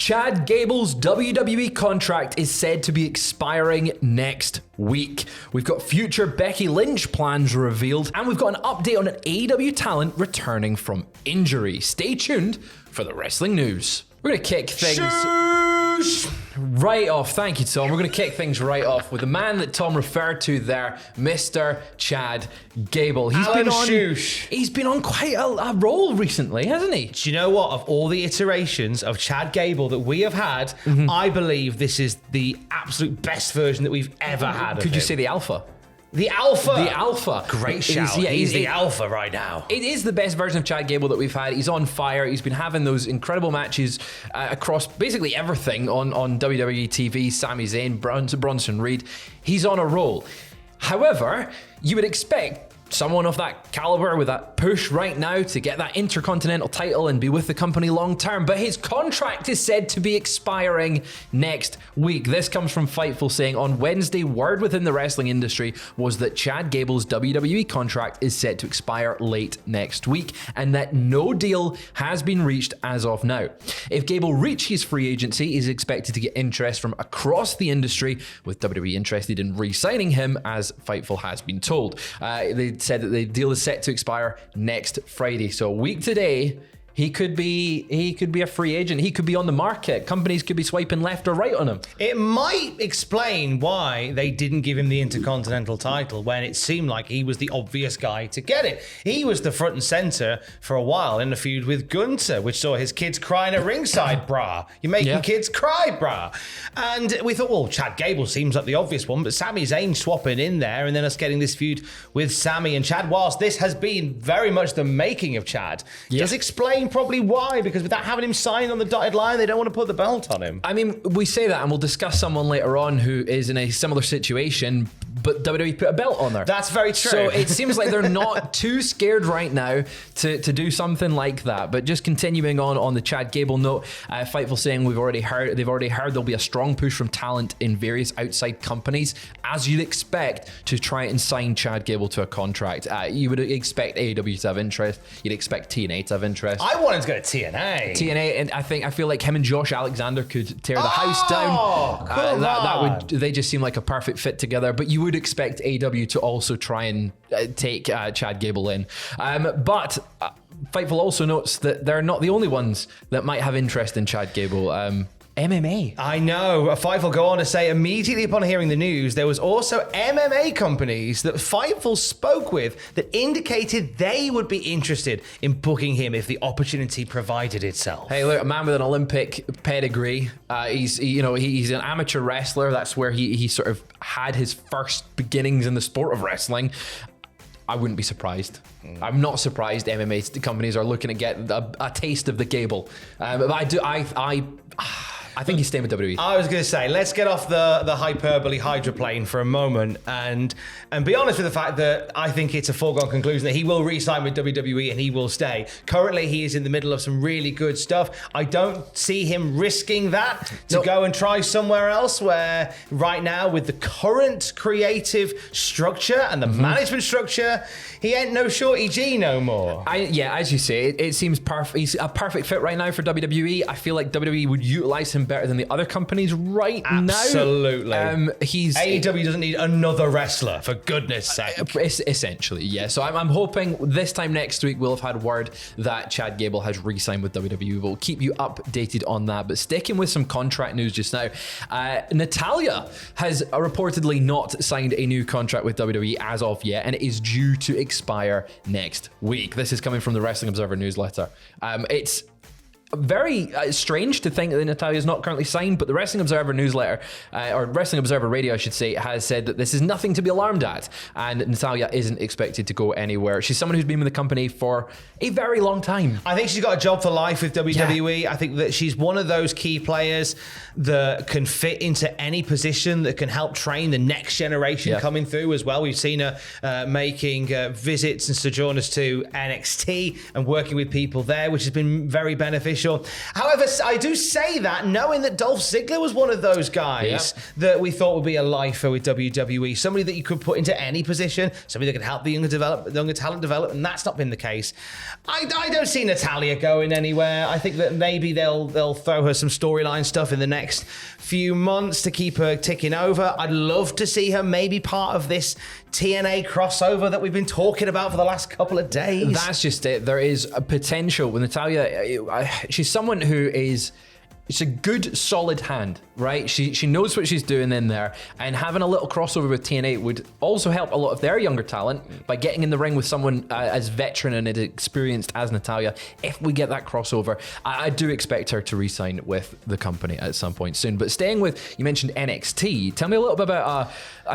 Chad Gable's WWE contract is said to be expiring next week. We've got future Becky Lynch plans revealed, and we've got an update on an AEW talent returning from injury. Stay tuned for the wrestling news. We're going to kick things right off. Thank you, Tom. We're going to kick things right off with the man that Tom referred to there, Mr. Chad Gable. He's been on quite a roll recently, hasn't he? Do you know what? Of all the iterations of Chad Gable that we have had, I believe this is the absolute best version that we've ever had of Could you him. say the alpha? The Alpha. The Alpha. Great shout. He's the Alpha right now. It is the best version of Chad Gable that we've had. He's on fire. He's been having those incredible matches across basically everything on WWE TV. Sami Zayn, Bronson Reed. He's on a roll. However, you would expect someone of that caliber with that push right now to get that Intercontinental title and be with the company long term, but his contract is said to be expiring next week. This comes from Fightful saying, on Wednesday, word within the wrestling industry was that Chad Gable's WWE contract is set to expire late next week, and that no deal has been reached as of now. If Gable reaches free agency, he's expected to get interest from across the industry, with WWE interested in re-signing him, as Fightful has been told. They said that the deal is set to expire next Friday. So a week today, he could be a free agent. He could be on the market. Companies could be swiping left or right on him. It might explain why they didn't give him the Intercontinental title when it seemed like he was the obvious guy to get it. He was the front and center for a while in the feud with Gunther, which saw his kids crying at ringside, brah. You're making kids cry, brah. And we thought, well, Chad Gable seems like the obvious one, but Sami Zayn swapping in there and then us getting this feud with Sami and Chad, whilst this has been very much the making of Chad, does explain probably why, because without having him signed on the dotted line, they don't want to put the belt on him. I mean, we say that, and we'll discuss someone later on who is in a similar situation, but WWE put a belt on there. That's very true. So it seems like they're not too scared right now to do something like that. But just continuing on the Chad Gable note, Fightful saying they've already heard there'll be a strong push from talent in various outside companies, as you'd expect, to try and sign Chad Gable to a contract. You would expect AEW to have interest. You'd expect TNA to have interest. I want him to go to TNA. And I feel like him and Josh Alexander could tear the house down. They just seem like a perfect fit together. But you would expect AEW to also try and take Chad Gable in. But Fightful also notes that they're not the only ones that might have interest in Chad Gable. MMA. I know. Fightful go on to say, immediately upon hearing the news, there was also MMA companies that Fightful spoke with that indicated they would be interested in booking him if the opportunity provided itself. Hey, look, a man with an Olympic pedigree. He's an amateur wrestler. That's where he sort of had his first beginnings in the sport of wrestling. I wouldn't be surprised. I'm not surprised MMA companies are looking to get a taste of the Gable. But I think he's staying with WWE. I was going to say, let's get off the hyperbole hydroplane for a moment and be honest with the fact that I think it's a foregone conclusion that he will re-sign with WWE and he will stay. Currently, he is in the middle of some really good stuff. I don't see him risking that to go and try somewhere else, where right now with the current creative structure and the management structure, he ain't no Shorty G no more. As you say, it seems perfect. He's a perfect fit right now for WWE. I feel like WWE would utilize him better than the other companies right now. Absolutely. AEW doesn't need another wrestler, for goodness sake. Essentially, yeah. So I'm hoping this time next week we'll have had word that Chad Gable has re-signed with WWE. We'll keep you updated on that. But sticking with some contract news just now, Natalya has reportedly not signed a new contract with WWE as of yet, and it is due to expire next week. This is coming from the Wrestling Observer newsletter. It's very strange to think that Natalya is not currently signed, but the Wrestling Observer newsletter, or Wrestling Observer Radio, I should say, has said that this is nothing to be alarmed at, and Natalya isn't expected to go anywhere. She's someone who's been with the company for a very long time. I think she's got a job for life with WWE. Yeah. I think that she's one of those key players that can fit into any position, that can help train the next generation coming through as well. We've seen her making visits and sojourners to NXT and working with people there, which has been very beneficial. official. However, I do say that knowing that Dolph Ziggler was one of those guys that we thought would be a lifer with WWE, somebody that you could put into any position, somebody that could help the younger talent develop, and that's not been the case. I don't see Natalya going anywhere. I think that maybe they'll throw her some storyline stuff in the next few months to keep her ticking over. I'd love to see her maybe part of this TNA crossover that we've been talking about for the last couple of days. That's just it. There is a potential with Natalya. She's someone who is... It's a good, solid hand, right? She knows what she's doing in there, and having a little crossover with TNA would also help a lot of their younger talent by getting in the ring with someone as veteran and as experienced as Natalya. If we get that crossover, I do expect her to re-sign with the company at some point soon. But staying with, you mentioned NXT, tell me a little bit about,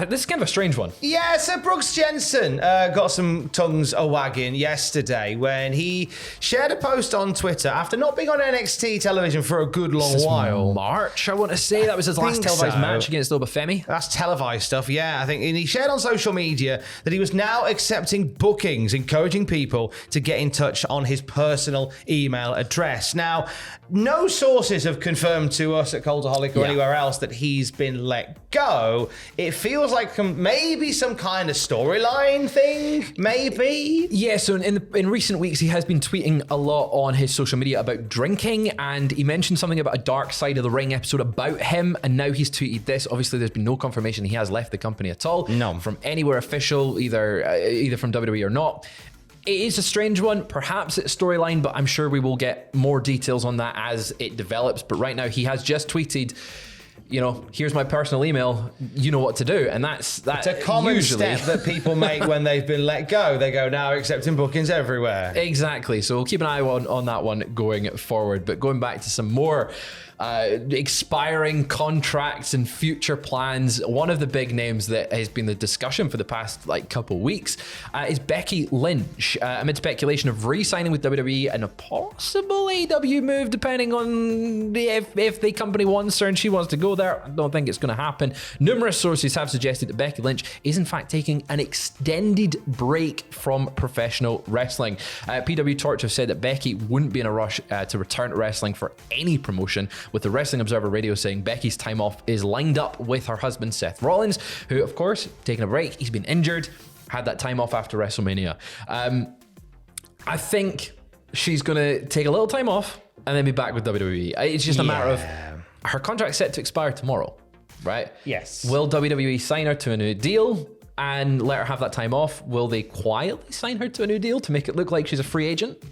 this is kind of a strange one. Yeah, so Brooks Jensen got some tongues a-wagging yesterday when he shared a post on Twitter after not being on NXT television for a good long while. March, I want to say. That was his last televised match against Obafemi. That's televised stuff, yeah. I think, and he shared on social media that he was now accepting bookings, encouraging people to get in touch on his personal email address. Now, no sources have confirmed to us at Cultaholic or anywhere else that he's been let go. It feels like maybe some kind of storyline thing, maybe. Yeah, so in recent weeks, he has been tweeting a lot on his social media about drinking, and he mentioned something about a Dark Side of the Ring episode about him, and now he's tweeted this. Obviously, there's been no confirmation he has left the company at all. No. From anywhere official, either from WWE or not. It is a strange one. Perhaps it's storyline, but I'm sure we will get more details on that as it develops. But right now, he has just tweeted, you know, here's my personal email, you know what to do. And that's It's a common step that people make when they've been let go. They go, now accepting bookings everywhere. Exactly. So we'll keep an eye on that one going forward. But going back to some more expiring contracts and future plans, one of the big names that has been the discussion for the past couple weeks is Becky Lynch, amid speculation of re-signing with WWE and a possible AEW move depending on if the company wants her and she wants to go there. I don't think it's going to happen. Numerous sources have suggested that Becky Lynch is in fact taking an extended break from professional wrestling. PW Torch have said that Becky wouldn't be in a rush to return to wrestling for any promotion, with the Wrestling Observer Radio saying Becky's time off is lined up with her husband Seth Rollins, who of course taking a break. He's been injured, had that time off after WrestleMania. I think she's gonna take a little time off and then be back with WWE. It's just a matter of her contract's set to expire tomorrow, right? Yes. Will WWE sign her to a new deal and let her have that time off? Will they quietly sign her to a new deal to make it look like she's a free agent?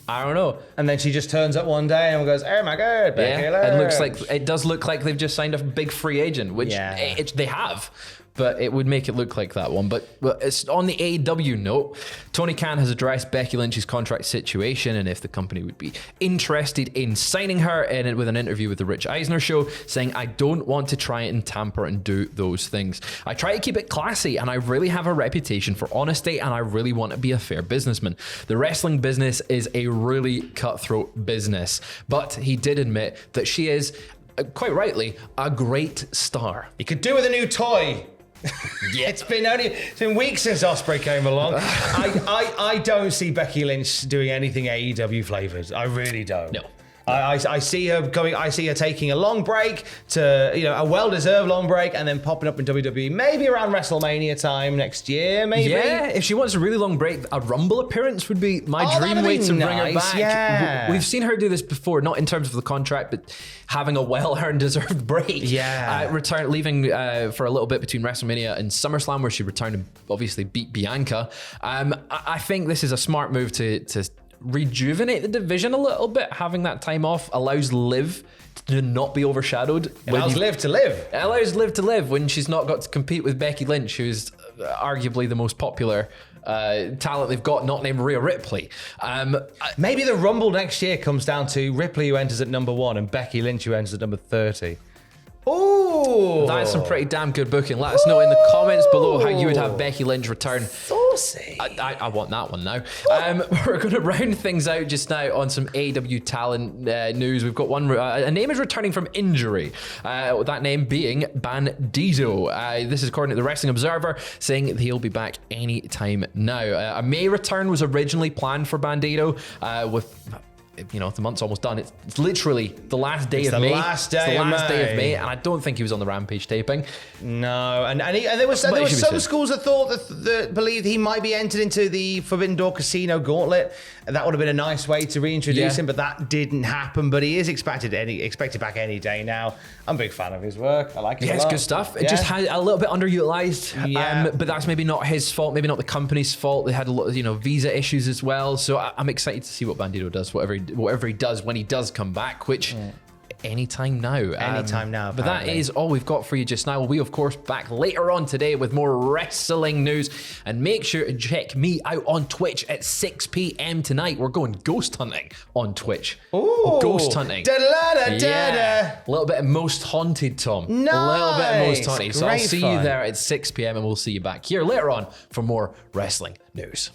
I don't know. And then she just turns up one day and goes, oh my God, Becky Lynch. It does look like they've just signed a big free agent, which they have. But it would make it look like that one. But it's on the AEW note, Tony Khan has addressed Becky Lynch's contract situation and if the company would be interested in signing her, and with an interview with the Rich Eisner Show, saying, I don't want to try and tamper and do those things. I try to keep it classy, and I really have a reputation for honesty, and I really want to be a fair businessman. The wrestling business is a really cutthroat business. But he did admit that she is, quite rightly, a great star. You could do with a new toy. Yeah. It's been weeks since Ospreay came along. I don't see Becky Lynch doing anything AEW flavored. I really don't. No. I see her going. I see her taking a long break to, a well-deserved long break, and then popping up in WWE maybe around WrestleMania time next year. Maybe. Yeah, if she wants a really long break, a Rumble appearance would be my dream way to bring her back. Yeah. We've seen her do this before, not in terms of the contract, but having a well-earned, deserved break. Yeah, leaving for a little bit between WrestleMania and SummerSlam, where she returned and obviously beat Bianca. I think this is a smart move to rejuvenate the division a little bit. Having that time off allows Liv to not be overshadowed. It allows Liv to live. It allows Liv to live when she's not got to compete with Becky Lynch, who's arguably the most popular talent they've got, not named Rhea Ripley. Maybe the Rumble next year comes down to Ripley, who enters at number 1, and Becky Lynch, who enters at number 30. Oh, that's some pretty damn good booking. Let us know in the comments below how you would have Becky Lynch return. Saucy. I want that one now. We're going to round things out just now on some AEW talent news. We've got one. A name is returning from injury. That name being Bandido. This is according to the Wrestling Observer, saying that he'll be back any time now. A May return was originally planned for Bandido, with the month's almost done. It's literally the last day of May. Last day it's the of last day of May. May, and I don't think he was on the Rampage taping. No, and there was some schools that thought that believed he might be entered into the Forbidden Door Casino Gauntlet. That would have been a nice way to reintroduce him, but that didn't happen. But he is expected back any day now. I'm a big fan of his work. I like it. Yeah, it's good stuff. It just had a little bit underutilized. Yeah. But that's maybe not his fault. Maybe not the company's fault. They had a lot of visa issues as well. So I'm excited to see what Bandido does, whatever he does when he does come back, which. Anytime now. Anytime now, But that is all we've got for you just now. We'll be, of course, back later on today with more wrestling news. And make sure to check me out on Twitch at 6 p.m. tonight. We're going ghost hunting on Twitch. Ooh. Ghost hunting. Yeah. A little bit of Most Haunted, Tom. Nice. A little bit of Most Haunted. So I'll Great see fun. you there at 6 p.m. and we'll see you back here later on for more wrestling news.